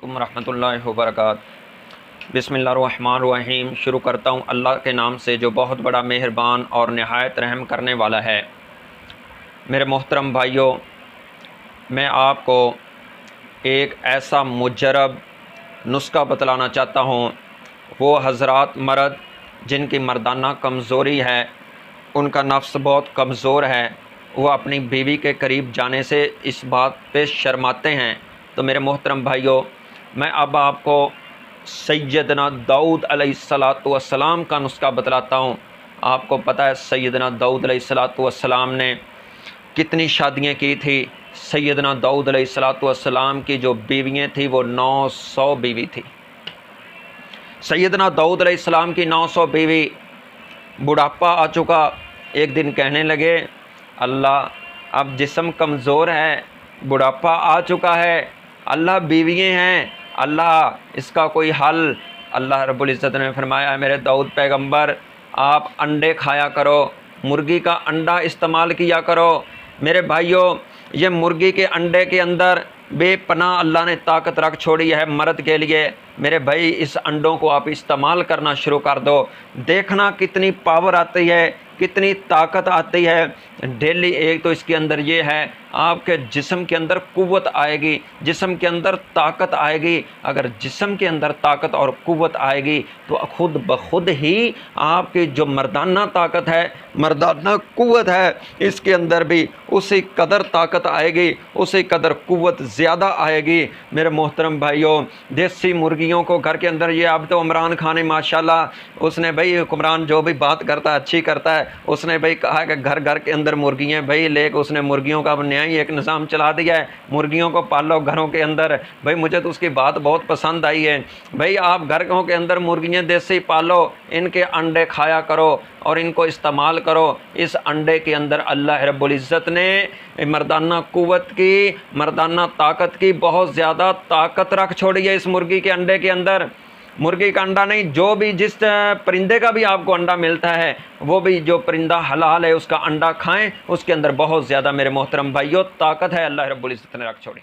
अलैकुम रहमतुल्लाहि व बरकातहू। बिस्मिल्लाहिर्रहमानिर्रहीम। शुरू करता हूँ अल्लाह के नाम से जो बहुत बड़ा मेहरबान और नहायत रहम करने वाला है। मेरे मोहतरम भाइयों, मैं आपको एक ऐसा मुजरब नुस्खा बतलाना चाहता हूँ। वो हज़रात मर्द जिनकी मर्दाना कमज़ोरी है, उनका नफ्स बहुत कमज़ोर है, वो अपनी बीवी के करीब जाने से इस बात पे शर्माते हैं। तो मेरे मोहतरम भाइयों, मैं अब आपको सैयदना दाऊद अलैहिस्सलातु वस्सलाम का नुस्खा बतलाता हूँ। आपको पता है सैयदना दाऊद अलैहिस्सलातु वस्सलाम ने कितनी शादियाँ की थी। सैयदना दाऊद अलैहिस्सलातु वस्सलाम की जो बीवियाँ थी वो 900 बीवी थी। सैयदना दाऊद अलैहिस्सलाम की 900 बीवी। बुढ़ापा आ चुका, एक दिन कहने लगे, अल्लाह अब जिस्म कमज़ोर है, बुढ़ापा आ चुका है, अल्लाह बीवियाँ हैं, अल्लाह इसका कोई हल। अल्लाह रब्बुल इज़्ज़त ने फरमाया, मेरे दाऊद पैगंबर आप अंडे खाया करो, मुर्गी का अंडा इस्तेमाल किया करो। मेरे भाइयों, ये मुर्गी के अंडे के अंदर बेपनाह अल्लाह ने ताकत रख छोड़ी है मर्द के लिए। मेरे भाई, इस अंडों को आप इस्तेमाल करना शुरू कर दो, देखना कितनी पावर आती है, कितनी ताकत आती है। डेली एक तो इसके अंदर ये है, आपके जिस्म के अंदर कुव्वत आएगी, जिस्म के अंदर ताकत आएगी। अगर जिस्म के अंदर ताकत और कुव्वत आएगी तो खुद ब खुद ही आपकी जो मर्दाना ताकत है, मर्दाना कुव्वत है, इसके अंदर भी उसी कदर ताकत आएगी, उसी कदर कुव्वत ज़्यादा आएगी। मेरे मोहतरम भाइयों, देसी मुर्गियों को घर के अंदर, ये अब तो इमरान खान है माशाल्लाह, उसने भाई हुक्मरान जो भी बात करता है अच्छी करता है, उसने भाई कहा कि घर घर के अंदर मुर्गियाँ भाई लेके उसने मुर्गियों का नया ही एक निज़ाम चला दिया है, मुर्गियों को पालो घरों के अंदर। भाई मुझे तो उसकी बात बहुत पसंद आई है। भाई आप घरों के अंदर मुर्गियाँ देसी पालो, इनके अंडे खाया करो और इनको इस्तेमाल करो। इस अंडे के अंदर अल्लाह रब्बुल इज़्ज़त ने मर्दाना कुव्वत की, मर्दाना ताकत की बहुत ज़्यादा ताकत रख छोड़ी है इस मुर्गी के अंडे के अंदर। मुर्गी का अंडा नहीं, जो भी जिस परिंदे का भी आपको अंडा मिलता है, वो भी जो परिंदा हलाल है उसका अंडा खाएं, उसके अंदर बहुत ज़्यादा मेरे मोहतरम भाइयों ताकत है, अल्लाह रब्बुल इज़्ज़त ने रख छोड़ी।